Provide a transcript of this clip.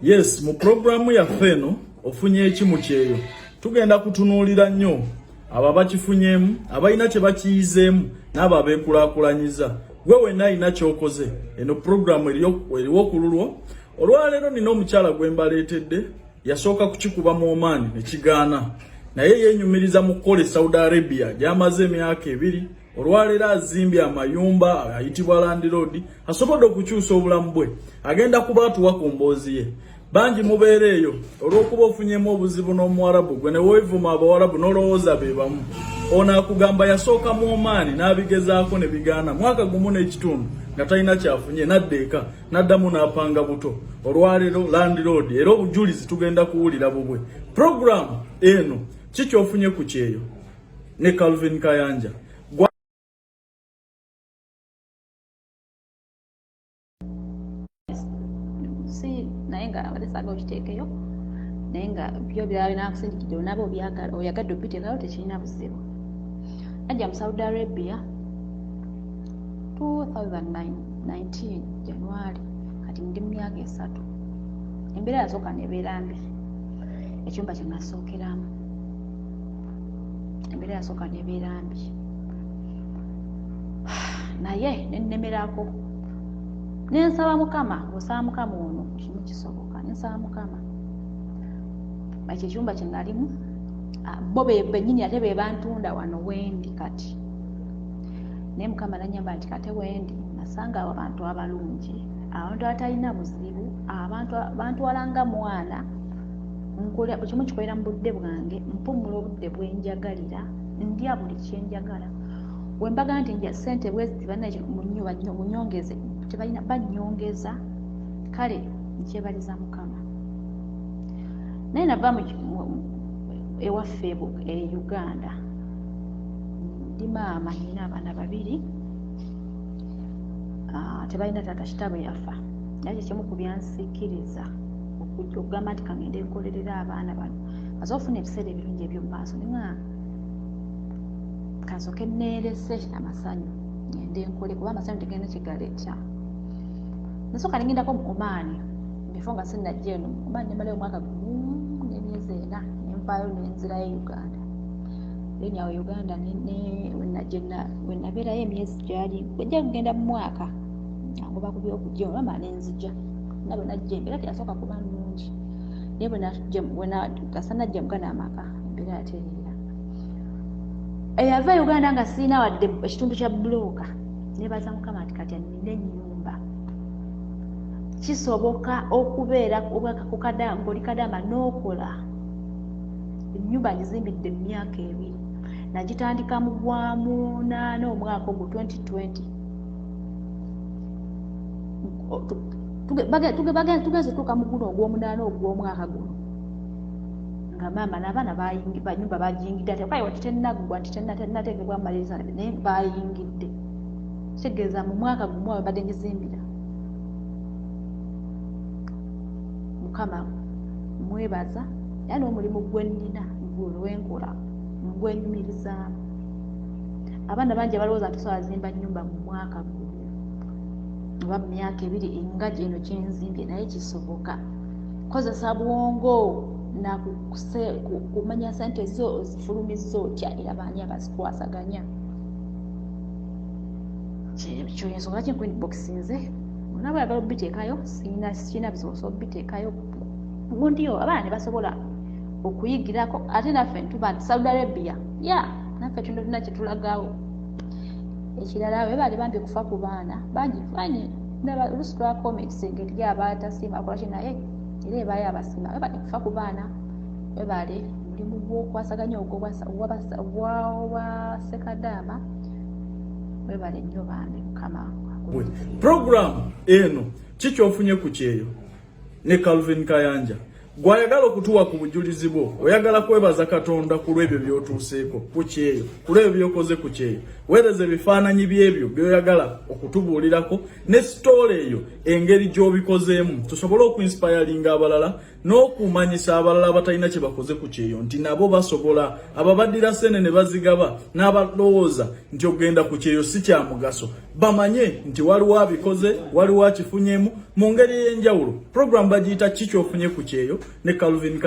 Yes, mu programu ya feno ofunye eki mu kyeyo. Tugenda kutunuulira nnyo abo bakifunyemu, abalina kye bakiyizeemu n'abo abeekulaakulanyiza. Gwe wenna alina ky'okoze. Eno programu eriwo ku lulwo. Olwaleero nina omukyala gwe mbaleetedde, yasooka kukikuba mu Oman ne kigaana. Naye yeenyumiriza mu kukola Saudi Arabia gy'amaze emyaka 2. Olwaleero azimbye amayumba ayitibwa Land Road, asobodde okukyusa obulamu bwe. Agenda kuba atuwa ku mboozi ye. Banji mubeere eyo olw'okuba ofunyemu obuzibu n'Omuwarabu gwe ne weevuma Abawarabu n'olowooza be bamu. Ono akugamba yasooka mu Oman n'abigezaako ne bigaana mwaka gumu n'ekitundu nga talina kyafunye, n'adda eka n'addamu n'apanga buto. Olwaleero Land Road era obujulizi tugenda kuwulira bubwe. Programu eno kikyofunye ku kyeyo ne Calvin Kayanja. Nayenga balesaga okiteekeyo naye nga byo byawe nakusindikidde nabo byagala oyagadde obiteekayo tekirina buzibu. Najja mu Saudi Arabia 2019 January kati ndi mu myaka 3. Embeera yasooka nebeera mbi. Ekyumba kye nasookeramu embeera yasooka nebeera mbi naye nennemerako. Nensaba Mukama, osaba Mukama ono kimu kisoboka. Nensaba Mukama ekyo ekyumba kye nalimu bo bennyini ate be bantunda wano wendi kati. Naye Mukama nanyamba nti kate wendi nasanga abantu abalungi, abantu abatalina buzibu, abantu walanga mwana nkola kimu kikolera mu budde bwange, mpumula obudde bwenjagalira, ndya buli kyenjagala. Wembaga nti nja ssente bwezi banna munyongeze tebalina banyongeza, kale nkyebaliza Mukama. Naye nava ewaffe e Uganda ndi maama, nina abaana 2 tebalina taata, kitaawe yafa. Naye kimu ku byansiikiriza okugamba nti kangende nkolerera abaana bano aze ofuna ebiseera ebirungi eby'omu maaso. Ninga kansooke neerese amasanyu ngende nkole kuba amasanyu tegenda kigaleeta. Nasooka nengendako mu Oman before nga sinnajja eno. Oman nemalayo omwaka gumu n'emyezi 4 nenvaayo nenzirayo e Uganda. Awo Uganda wenabeerayo emyezi gyali bwejja kugenda mu mwaka angoba ku byokujja olwamba nenzija nabo najja embeera teyasooka kuba nnungi. Naye bwekasa najja mugana amaka embeera yatereera. Eyava Uganda nga sirina wadde ekitundu kya bulooka nebaza Mukama nti kati nina ennyumba. Kisoboka okubeera ng'oli Kadama n'okola. Ennyumba ngizimbidde emyaka 2. Nagitandika mu Gwamunaana omwaka ogwo 2020. Tugenze tuuka mu guno ogw'omunaana ogw'omwaka guno nga maama n'abaana banyumba bagiyingidde. Ate kale wati tennaggwa nti tennateekebwa maliriza naye bayingidde. Kitegeeza mu mwaka gumu awo badde ngizimbira. Mukama mwebaza era n'omulimu gwe nnina gwolwenkola ngwenyumirizaamu. Abaana bangi abalowooza nti sobola zimba nnyumba mu mwaka gumu oba mu myaka 2 nga gino kyenzimbye, naye kisoboka. Kozesa bwongo kumanya sente zo ozifulumizza otya era baani abazikwasaganya. Kyoyinsobola kinkwini boxi nze olina bwayagala obiteekayo sirina bisobola obiteekayo gundiyo abaana ne basobola okuyigirako. Ate naffe ntuba nti Saudi Arabia naffe tulina kye tulagawo. Ekirala we baali bambi kufa ku baana bangi fanye oluusi twakoma ekisenge tuli abatasiima akolaki naye era ebaayo abasiima webale kufa ku baana. Webale mulimu gw'okwasaganya ogw'Obwasekadaama. Webale nnyo bambi Mukama. Programu eno kikyofunye ku kyeyo ne Calvin Kayanja. Gwayagala okutuwa ku bujulizi bwo, oyagala kwebaza Katonda ku lw'ebyo by'otuuseeko ku kyeyo, ku lw'ebyo by'okoze ku kyeyo. Weereza ebifaananyi by'ebyo by'oyagala okutubuulirako ne sitole eyo engeri gy'obikozeemu, tusobole okuinspiringa abalala n'okumanyisa abalala abatalina kye bakoze ku kyeyo nti nabo basobola. Ababaddira ssene ne bazigaba n'abalowooza nti ogenda ku kyeyo si kya mugaso bamanye nti waliwo abikoze, waliwo akifunyemu mu ngeri y'enjawulo. Program bagiyita ki ky'ofunye ku kyeyo ne Calvin